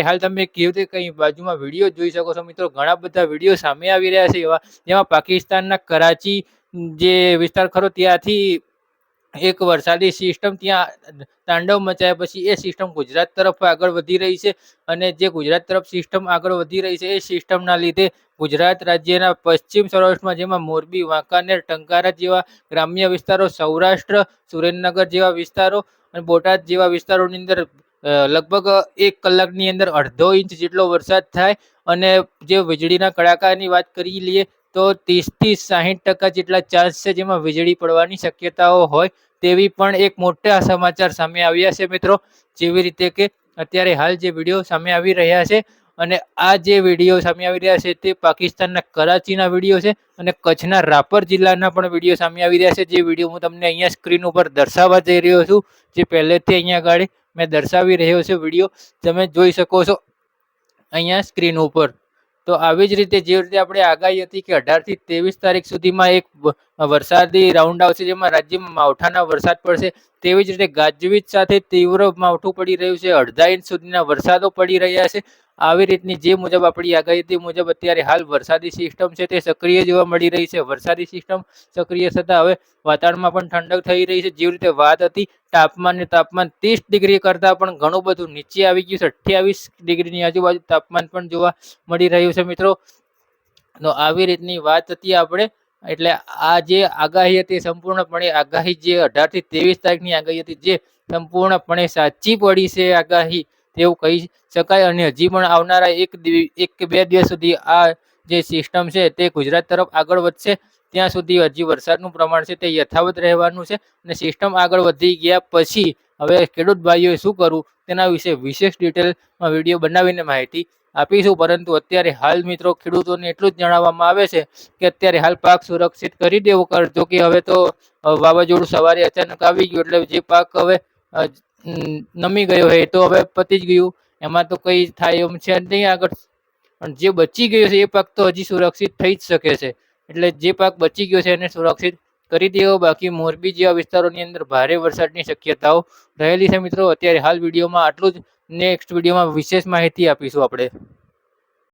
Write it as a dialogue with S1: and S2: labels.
S1: હાલ તમે કેવી રીતે કઈ બાજુમાં વિડીયો જોઈ શકો છો મિત્રો, ઘણા બધા વિડીયો સામે આવી રહ્યા છે એવા, જેમાં પાકિસ્તાનના કરાચી જે વિસ્તાર ખરો ત્યાંથી એક વરસાદી સિસ્ટમ ત્યાં તાંડવ મચાયા પછી એ સિસ્ટમ ગુજરાત તરફ આગળ વધી રહી છે. અને જે ગુજરાત તરફ સિસ્ટમ આગળ વધી રહી છે એ સિસ્ટમના લીધે ગુજરાત રાજ્યના પશ્ચિમ સૌરાષ્ટ્રમાં, જેમાં મોરબી, વાંકાનેર, ટંકારા જેવા ગ્રામ્ય વિસ્તારો, સૌરાષ્ટ્ર, સુરેન્દ્રનગર જેવા વિસ્તારો અને બોટાદ જેવા વિસ્તારોની અંદર લગભગ 1 કલાકની અંદર અડધો ઇંચ જેટલો વરસાદ થાય. અને જે વીજળીના કડાકાની વાત કરી લઈએ તો 30 થી 60% જેટલા ચાન્સ છે, જેમાં વીજળી પડવાની શક્યતાઓ હોય તેવી પણ એક મોટા સમાચાર સામે આવ્યા છે મિત્રો. જેવી રીતે કે અત્યારે હાલ જે વિડીયો સામે આવી રહ્યા છે, અને આ જે વિડીયો સામે આવી રહ્યા છે તે પાકિસ્તાનના કરાચીના વિડીયો છે, અને કચ્છના રાપર જિલ્લાના પણ વિડીયો સામે આવી રહ્યા છે. જે વિડીયો હું તમને અહીંયા સ્ક્રીન ઉપર દર્શાવવા જઈ રહ્યો છું, જે પહેલેથી અહીંયા આગળ મેં દર્શાવી રહ્યો છે વિડીયો, તમે જોઈ શકો છો અહીંયા સ્ક્રીન ઉપર. તો આવી જ રીતે જે રીતે આપણે આગાહી હતી કે 18 થી 23 તારીખ સુધીમાં એક વરસાદી રાઉન્ડ આવશે, જેમાં રાજ્યમાં માવઠાના વરસાદ પડશે. તેવી જ રીતે ગાજવીજ સાથે તીવ્ર માવઠું પડી રહ્યું છે, અડધા ઇંચ સુધીના વરસાદો પડી રહ્યા છે. આવી રીતની જે મુજબ આપણી આગાહી હતી મુજબ અત્યારે હાલ વરસાદી સિસ્ટમ છે તે સક્રિય જોવા મળી રહી છે. વરસાદી સિસ્ટમ સક્રિય થતા હવે વાતાવરણમાં પણ ઠંડક થઈ રહી છે. જેવી રીતે વાત હતી તાપમાન 30 ડિગ્રી કરતાં પણ ઘણું બધું નીચે આવી ગયું છે. 28 ડિગ્રીની આજુબાજુ તાપમાન પણ જોવા મળી રહ્યું છે મિત્રો. તો આવી રીતની વાત હતી આપણે. એટલે આ જે આગાહી હતી સંપૂર્ણપણે આગાહી જે 18 થી 23 તારીખની આગાહી હતી, જે સંપૂર્ણપણે સાચી પડી છે આગાહી તેવું કહી શકાય. અને હજી પણ આવનારા 1 કે 2 દિવસ સુધી આ જે સિસ્ટમ છે તે ગુજરાત તરફ આગળ વધશે. ત્યાં સુધી હજી વરસાદનું પ્રમાણ છે તે યથાવત રહેવાનું છે. અને સિસ્ટમ આગળ વધી ગયા પછી હવે ખેડૂત ભાઈઓએ શું કરવું તેના વિશે વિશેષ ડિટેલમાં વિડીયો બનાવીને માહિતી આપીશું. પરંતુ અત્યારે હાલ મિત્રો ખેડૂતોને એટલું જ જણાવવામાં આવે છે કે અત્યારે હાલ પાક સુરક્ષિત કરી દેવો કરજો, કે હવે તો વાવાઝોડું સવારે અચાનક આવી ગયું એટલે જે પાક હવે નમી ગયો હોય તો હવે પતી જ ગયું, એમાં તો કઈ થાય એમ છે નહીં આગળ. પણ જે બચી ગયો છે એ પાક તો હજી સુરક્ષિત થઈ જ શકે છે. એટલે જે પાક બચી ગયો છે એને સુરક્ષિત કરી દેવો. બાકી મોરબી જેવા વિસ્તારોની અંદર ભારે વરસાદની શક્યતાઓ રહેલી છે મિત્રો. અત્યારે હાલ વિડીયોમાં આટલું જ. નેક્સ્ટ વિડીયોમાં વિશેષ માહિતી આપીશું આપણે.